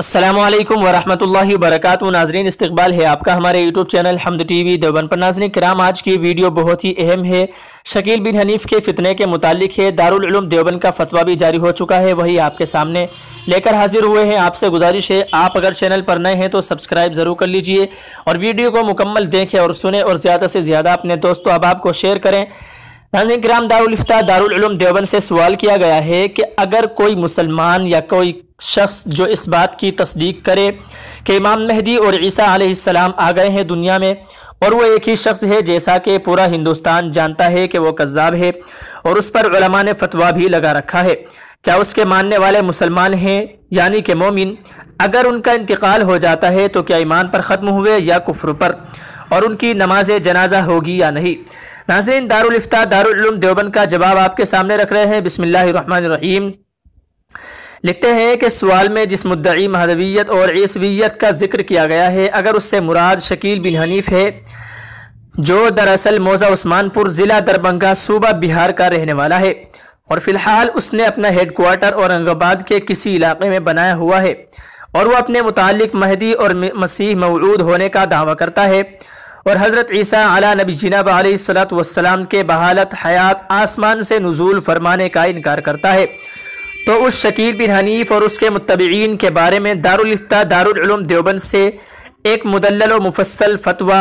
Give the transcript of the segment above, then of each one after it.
अस्सलामुअलैकुम वरहमतुल्लाहि वबरकातुहू। नाज़रीन, इस्तकबाल है आपका हमारे यूट्यूब चैनल हमद टीवी देवबंद पर। नाज़रीन किराम, आज की वीडियो बहुत ही अहम है। शकील बिन हनीफ के फितने के मुतालिक है। दारुल उलूम देवबंद का फतवा भी जारी हो चुका है, वही आपके सामने लेकर हाजिर हुए हैं। आपसे गुजारिश है, आप अगर चैनल पर नए हैं तो सब्सक्राइब ज़रूर कर लीजिए और वीडियो को मुकम्मल देखें और सुने और ज़्यादा से ज़्यादा अपने दोस्तों अहबाब को शेयर करें। नाज़रीन किराम, दारुल इफ्ता दारुल उलूम देवबंद से सवाल किया गया है कि अगर कोई मुसलमान या कोई शख्स जो इस बात की तस्दीक करे कि इमाम महदी और ईसा अलैहिस्सलाम आ गए हैं दुनिया में, और वो एक ही शख्स है जैसा कि पूरा हिंदुस्तान जानता है कि वो कज़्ज़ाब है और उस पर उलमा ने फतवा भी लगा रखा है, क्या उसके मानने वाले मुसलमान हैं यानी कि मोमिन? अगर उनका इंतकाल हो जाता है तो क्या ईमान पर ख़त्म हुए या कुफ्र पर, और उनकी नमाज जनाजा होगी या नहीं? नाज़रीन, दारुल इफ्ता दारुल उलूम देवबंद का जवाब आपके सामने रख रहे हैं। बिस्मिल्लाहिर्रहमानिर्रहीम। लिखते हैं कि सवाल में जिस मुद्दई महदवियत और ईसवियत का जिक्र किया गया है, अगर उससे मुराद शकील बिन हनीफ है जो दरअसल मौज़ा उस्मानपुर ज़िला दरभंगा सूबा बिहार का रहने वाला है और फ़िलहाल उसने अपना हेड क्वार्टर औरंगाबाद के किसी इलाके में बनाया हुआ है और वह अपने मुतालिक महदी और मसीह मौऊद होने का दावा करता है और हज़रत ईसा अला नबी जिनाब अलैहिस्सलातु वस्सलाम के बहालत हयात आसमान से नुज़ूल फरमाने का इनकार करता है, तो उस शकील बिन हनीफ और उसके मुत्तबईन के बारे में दारुल इफ्ता दारुल उलूम देवबंद से एक मुदल्लल व मुफस्सल फतवा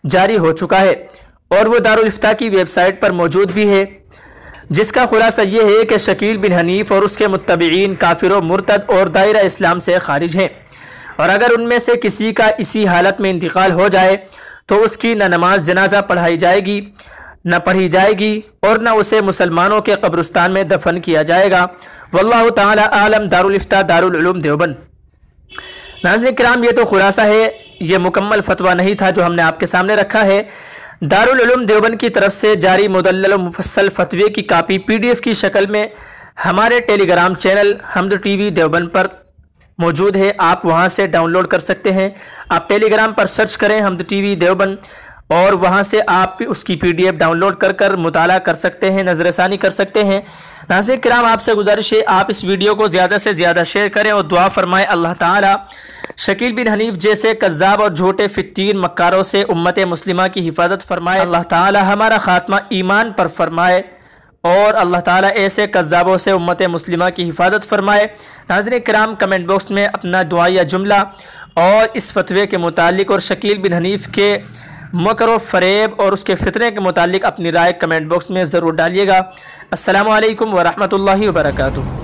जारी हो चुका है और वो दारुल इफ्ता की वेबसाइट पर मौजूद भी है, जिसका खुलासा ये है कि शकील बिन हनीफ और उसके मुत्तबईन काफिर व मुर्तद और दायरा इस्लाम से खारिज हैं, और अगर उनमें से किसी का इसी हालत में इंतकाल हो जाए तो उसकी न नमाज जनाजा पढ़ाई जाएगी, न पढ़ी जाएगी और न उसे मुसलमानों के कब्रिस्तान में दफन किया जाएगा। वल्लाहु ताला आलम। दारुल इफ्ता दारुल उलूम देवबंद। नाज़रीन किराम, ये तो खुलासा है, ये मुकम्मल फतवा नहीं था जो हमने आपके सामने रखा है। दारुल उलूम देवबंद की तरफ से जारी मुदल्लल मुफस्सल फतवे की कापी PDF की शक्ल में हमारे टेलीग्राम चैनल हमद टीवी देवबंद पर मौजूद है, आप वहां से डाउनलोड कर सकते हैं। आप टेलीग्राम पर सर्च करें हमद टीवी देवबंद और वहां से आप उसकी PDF डाउनलोड कर मुताला कर सकते हैं, नज़रसानी कर सकते हैं। नाज़रीन किराम, आपसे गुजारिश है, आप इस वीडियो को ज़्यादा से ज़्यादा शेयर करें और दुआ फरमाएं अल्लाह ताला शकील बिन हनीफ जैसे कज़्ज़ाब और झूठे फित्तीन मक्कारों से उम्मत मुस्लिमा की हिफाजत फरमाए। अल्लाह ताला हमारा खात्मा ईमान पर फरमाए और अल्लाह ताला ऐसे कज़्ज़ाबों से उम्मत मुस्लिमा की हिफाजत फरमाए। नाज़रीन किराम, कमेंट बॉक्स में अपना दुआया जुमला और इस फतवे के मुतालिक और शकील बिन हनीफ के मकर फ़रेब और उसके फितने के मुतालिक अपनी राय कमेंट बॉक्स में ज़रूर डालिएगा। अस्सलामु अलैकुम वरहमतुल्लाहि वबरकातुहू।